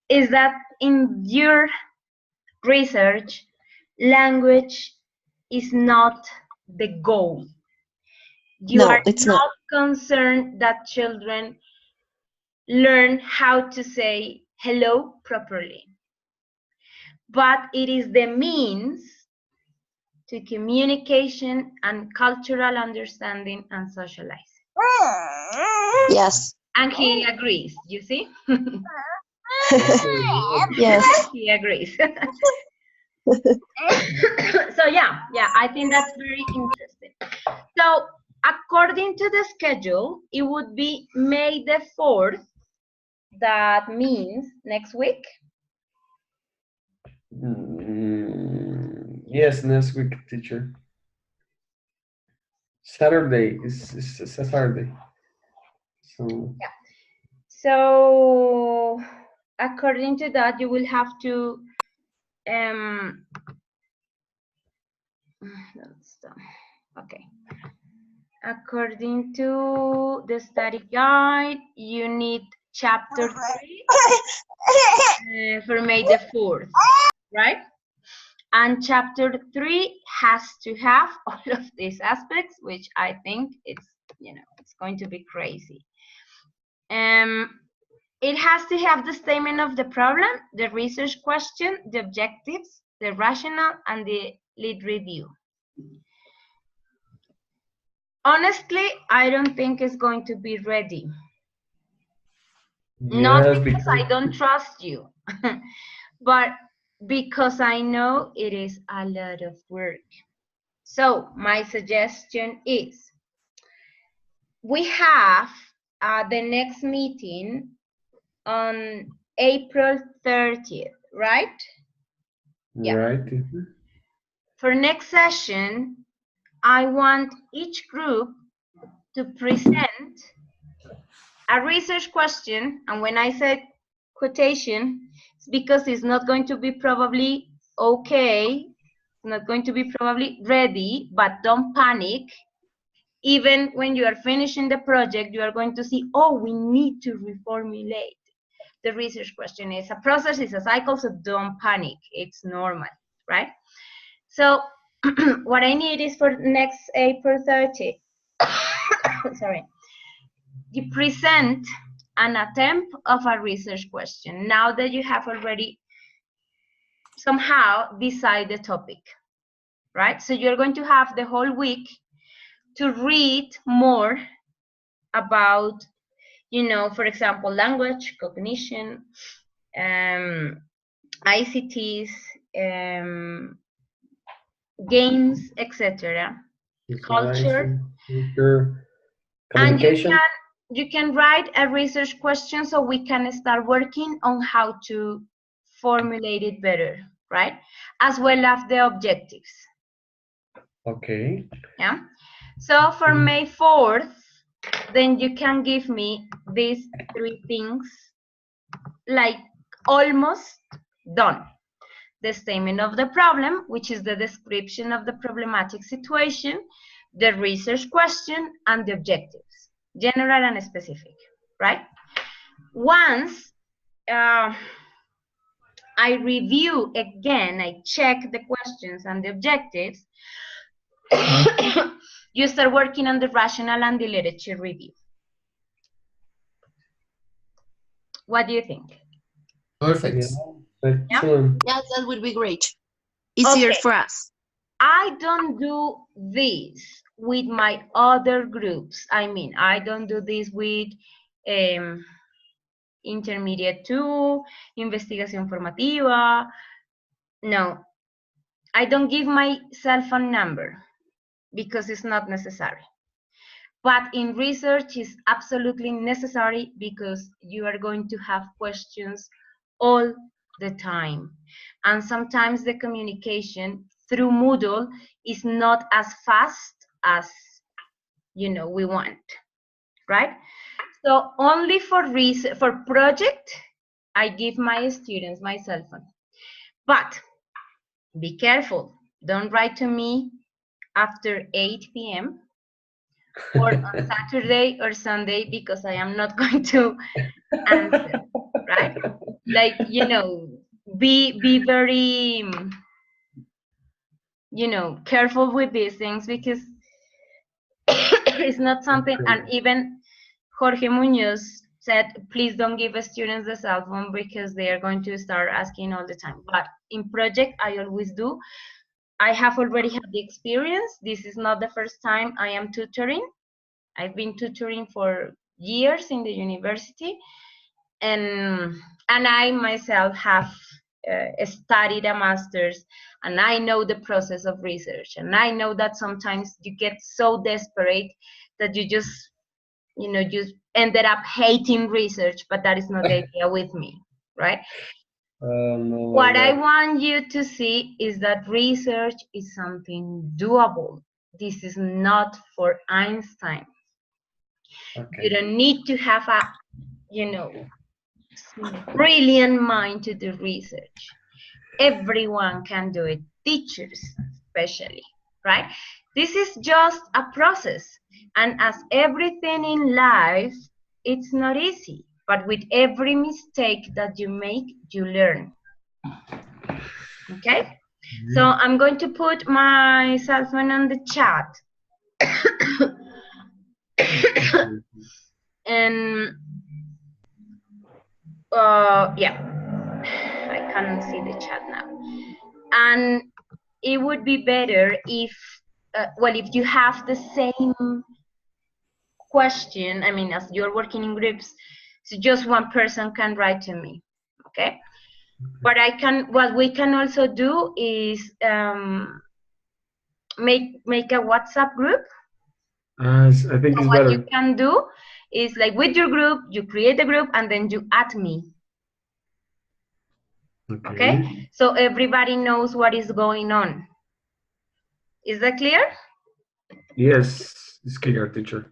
is that in your research, language is not the goal. You are No, it's not. not concerned that children learn how to say hello properly, but it is the means to communication and cultural understanding and socializing. Yes. And he agrees, you see? Yes. He agrees. So yeah, I think that's very interesting. So according to the schedule, it would be May the 4th. That means next week. yes, next week, teacher. Saturday is a Saturday. So Yeah. So according to that, you will have to okay. According to the study guide, you need chapter 3 for May the 4th, right? And chapter 3 has to have all of these aspects, which I think it's, you know, it's going to be crazy. It has to have the statement of the problem, the research question, the objectives, the rationale, and the lead review. Honestly, I don't think it's going to be ready. Not yes, because because I don't trust you, but because I know it is a lot of work. So my suggestion is, we have the next meeting on April 30th, right? Yeah. right. For next session, I want each group to present a research question, and when I say quotation, it's because it's not going to be probably okay, it's not going to be probably ready, but don't panic. Even when you are finishing the project, you are going to see, oh, we need to reformulate. The research question is a process, it's a cycle, so don't panic. It's normal, right? So what I need is for next April 30, sorry, you present an attempt of a research question now that you have already somehow decided the topic, right? So you're going to have the whole week to read more about, you know, for example, language, cognition, ICTs, games, etc., culture, and Communication. you can write a research question so we can start working on how to formulate it better, right? As well as the objectives. Okay. Yeah. So for May 4th, then you can give me these 3 things, like almost done. The statement of the problem, which is the description of the problematic situation, the research question, and the objectives, general and specific, right? Once I review again, I check the questions and the objectives, you start working on the rationale and the literature review. What do you think? Perfect. Yeah. Excellent. Yes, that would be great. Easier Okay. for us. I don't do this with my other groups. I mean, I don't do this with Intermediate 2, Investigación Formativa. No, I don't give myself a number because it's not necessary. But in research, it's absolutely necessary because you are going to have questions all the time. And sometimes the communication through Moodle is not as fast as, you know, we want, right? So only for project, I give my students my cell phone. But be careful. Don't write to me after 8 p.m. or on Saturday or Sunday, because I am not going to answer, right? Like, you know, be very, you know, careful with these things, because it's not something, and even Jorge Munoz said, please don't give students the cell phone because they are going to start asking all the time. But in project, I always do. I have already had the experience. This is not the first time I am tutoring. I've been tutoring for years in the university, and I myself have studied a master's, and I know the process of research, and I know that sometimes you get so desperate that you just, you know, just ended up hating research, but that is not the idea with me, right? No, What I want you to see is that research is something doable. This is not for Einstein. okay. You don't need to have a, you know, brilliant mind to do research. Everyone can do it, teachers especially, right? This is just a process. And as everything in life, it's not easy. But with every mistake that you make, you learn. Okay? So I'm going to put my cell phone on the chat. And yeah, I can't see the chat now. And it would be better if, well, if you have the same question, I mean, as you're working in groups, so just one person can write to me, okay? What we can also do is make a WhatsApp group. I think it's What better. you can do is, like, with your group, you create a group and then you add me. Okay? So everybody knows what is going on. Is that clear? Yes, it's clear, teacher.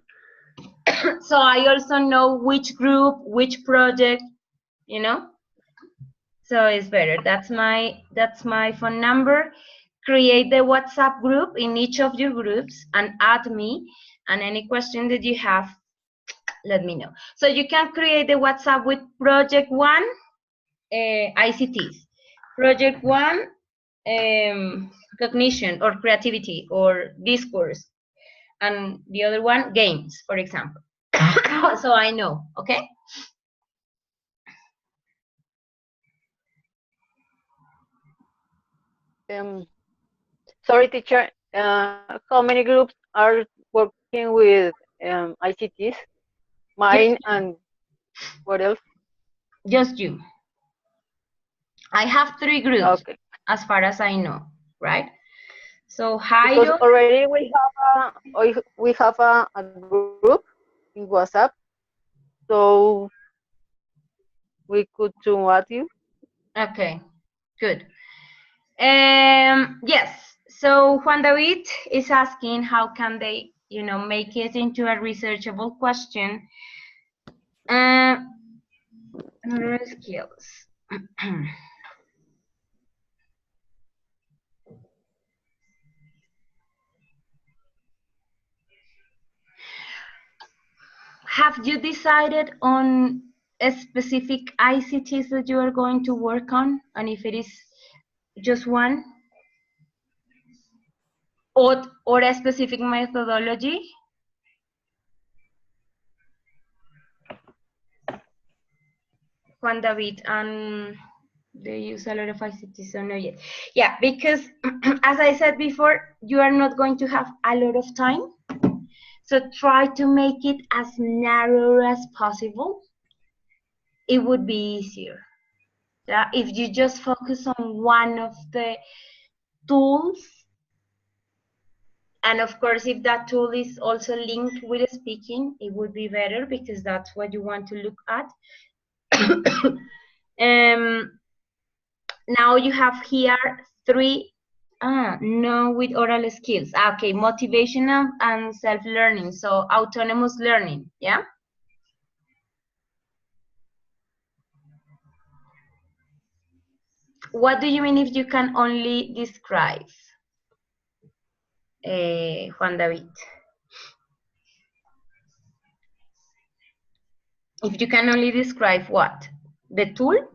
So I also know which group, which project, you know? So it's better. That's my phone number. Create the WhatsApp group in each of your groups and add me, and any question that you have, let me know. So you can create the WhatsApp with project 1, ICTs, project 1, cognition or creativity or discourse, and the other one, games, for example. So I know, okay? Sorry, teacher. How many groups are working with ICTs? Mine and what else? Just you. I have 3 groups, Okay. as far as I know, right? So Because Jairo, already we have a group in WhatsApp, so we could to add you. okay, good. Yes. So Juan David is asking how can they, you know, make it into a researchable question. Skills. Have you decided on a specific ICTs that you are going to work on, and if it is just one, or a specific methodology? Juan David, and they use a lot of ICTs, so no yet. Yeah, because as I said before, you are not going to have a lot of time. So try to make it as narrow as possible. It would be easier. Yeah, if you just focus on one of the tools, and of course, if that tool is also linked with speaking, it would be better because that's what you want to look at. Now you have here 3. No, with oral skills. Okay, motivational and self-learning. So autonomous learning, yeah? what do you mean if you can only describe, Juan David? If you can only describe what? The tool?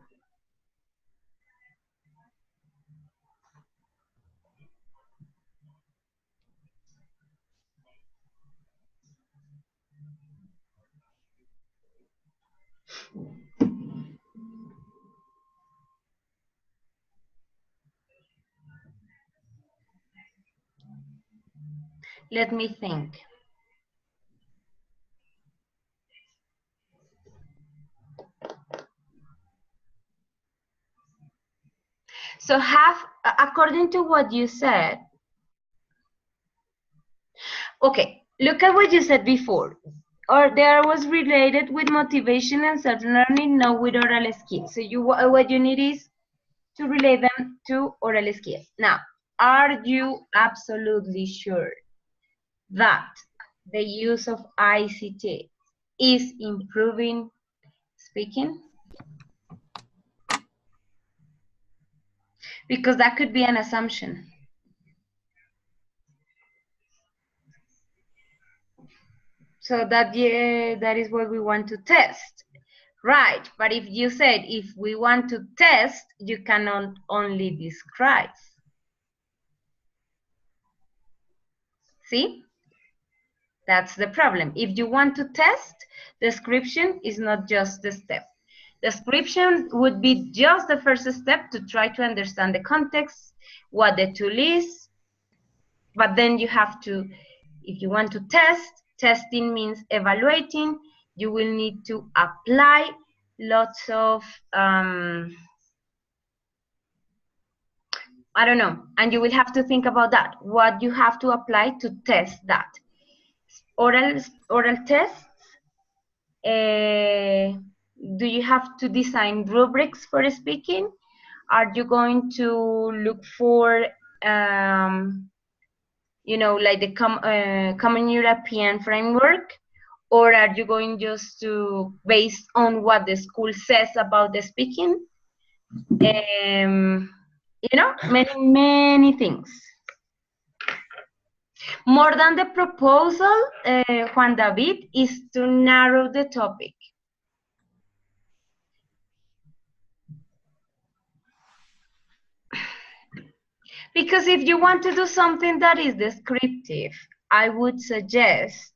Let me think. So according to what you said, okay, look at what you said before. Or there was related with motivation and self-learning, not with oral skills. So what you need is to relate them to oral skills. Now, are you absolutely sure that the use of ICT is improving speaking? Because that could be an assumption. So that is what we want to test. Right, but if you said if we want to test, you cannot only describe. See? That's the problem. If you want to test, description is not just the step. Description would be just the first step to try to understand the context, what the tool is, but then you have to, if you want to test, testing means evaluating, you will need to apply lots of, I don't know, and you will have to think about that, what you have to apply to test that. Oral tests, do you have to design rubrics for speaking? Are you going to look for, you know, like the Common European Framework? Or are you going just to, based on what the school says about the speaking? You know, many things. More than the proposal, Juan David, is to narrow the topic. Because if you want to do something that is descriptive, I would suggest,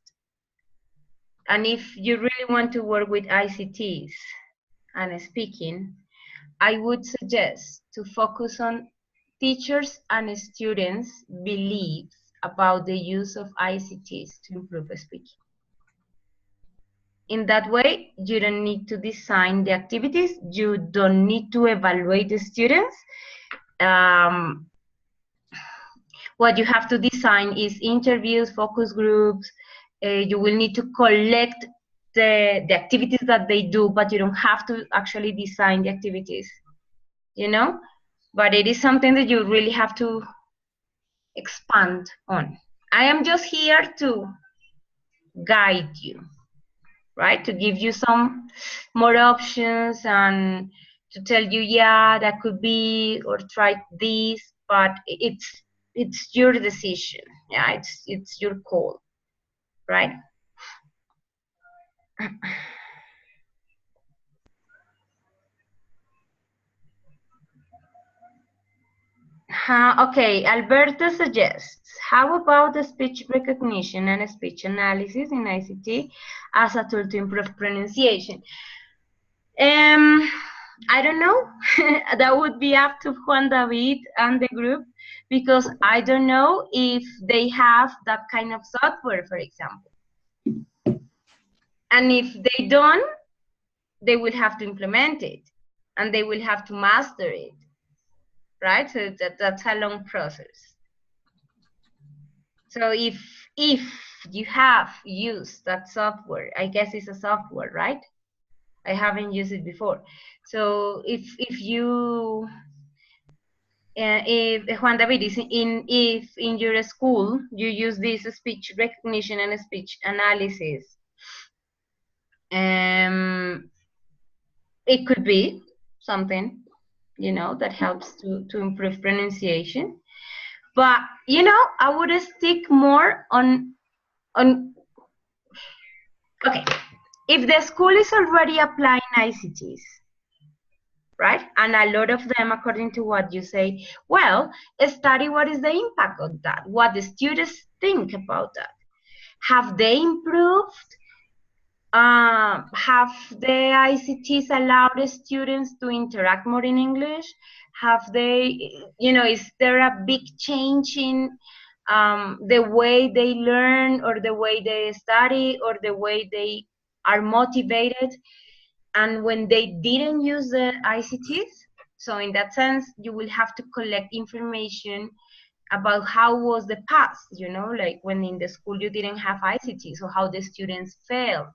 and if you really want to work with ICTs and speaking, I would suggest to focus on teachers and students' beliefs about the use of ICTs to improve speaking. In that way, you don't need to design the activities, you don't need to evaluate the students. What you have to design is interviews, focus groups. You will need to collect the activities that they do, but you don't have to actually design the activities, you know? But it is something that you really have to expand on. I am just here to guide you, right? To give you some more options and to tell you, yeah, that could be, or try this, but it's your decision. Yeah, it's your call, right? Okay, Alberto suggests, how about the speech recognition and speech analysis in ICT as a tool to improve pronunciation? I don't know. That would be up to Juan David and the group, because I don't know if they have that kind of software, for example. And if they don't, they will have to implement it, and they will have to master it, right? So that's a long process. So if you have used that software, I guess it's a software, right? I haven't used it before. So if Juan David is if in your school you use this speech recognition and speech analysis, it could be something. you know, that helps to improve pronunciation. But, you know, I would stick more on, okay, if the school is already applying ICTs, right? And a lot of them, according to what you say, well, study what is the impact of that, what the students think about that. Have they improved? Have the ICTs allowed the students to interact more in English? Have they, you know, is there a big change in the way they learn or the way they study or the way they are motivated? And when they didn't use the ICTs, so in that sense, you will have to collect information about how was the past, you know, like when in the school you didn't have ICT, so how the students felt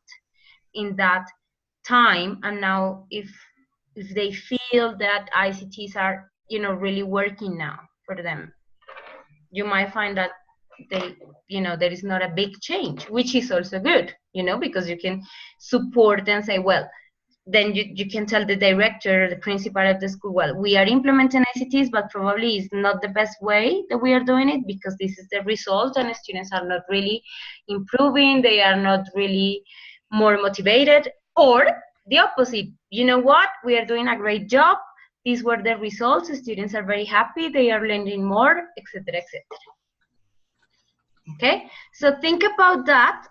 in that time, and now if they feel that ICTs are, you know, really working now for them, you might find that they, you know, there is not a big change, which is also good, you know, because you can support and say, well, then you can tell the director, the principal of the school, well, we are implementing ICTs, but probably it's not the best way that we are doing it because this is the result and the students are not really improving, they are not really more motivated, or the opposite. You know what? We are doing a great job. These were the results. The students are very happy. They are learning more, etc., etc. Okay, so think about that.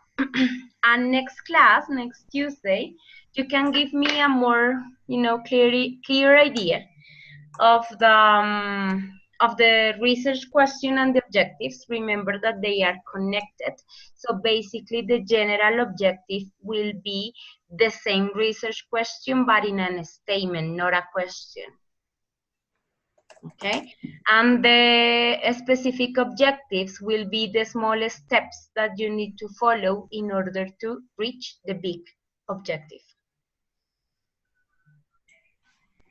And next class, next Tuesday, you can give me a more, you know, clear idea of the research question and the objectives. Remember that they are connected. So basically, the general objective will be the same research question, but in a statement, not a question. Okay, and the specific objectives will be the small steps that you need to follow in order to reach the big objective.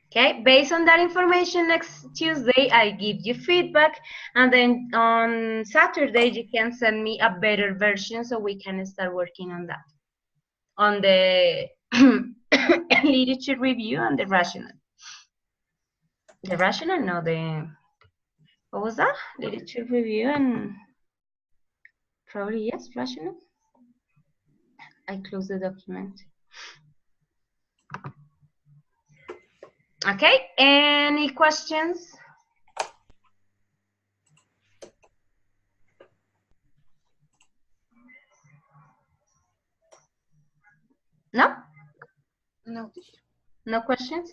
Okay, based on that information, next Tuesday I give you feedback, and then on Saturday you can send me a better version so we can start working on that, on the literature review and the rational. The rational, no, the, what was that? Literature review and probably yes, rational. I close the document. Okay, any questions? No? No. No questions?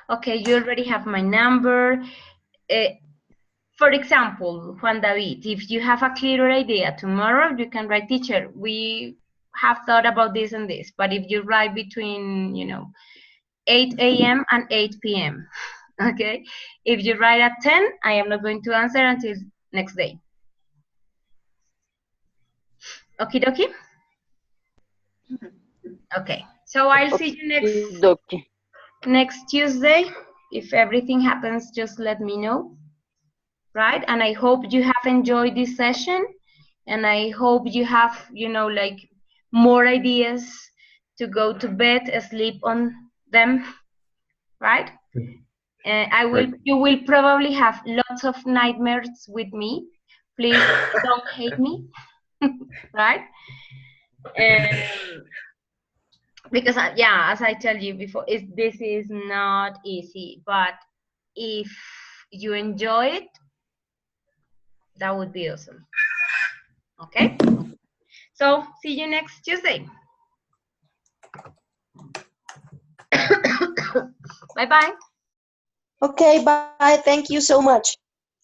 Okay, you already have my number. For example, Juan David, if you have a clearer idea, tomorrow you can write, teacher, we have thought about this and this, but if you write between, you know, 8 a.m. and 8 p.m., okay? If you write at 10, I am not going to answer until next day. Okie dokie? Okay, so I'll see you next Tuesday. If everything happens, just let me know, right? And I hope you have enjoyed this session, and I hope you have, you know, like more ideas to go to bed, sleep on them, right? You will probably have lots of nightmares with me. Please don't hate me, right? Because yeah, as I tell you before, this is not easy, but if you enjoy it, that would be awesome. Okay, so see you next Tuesday. Bye bye. Okay, bye. Thank you so much.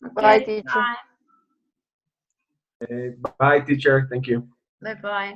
Okay, bye, teacher. Bye. Bye, teacher. Thank you. Bye bye.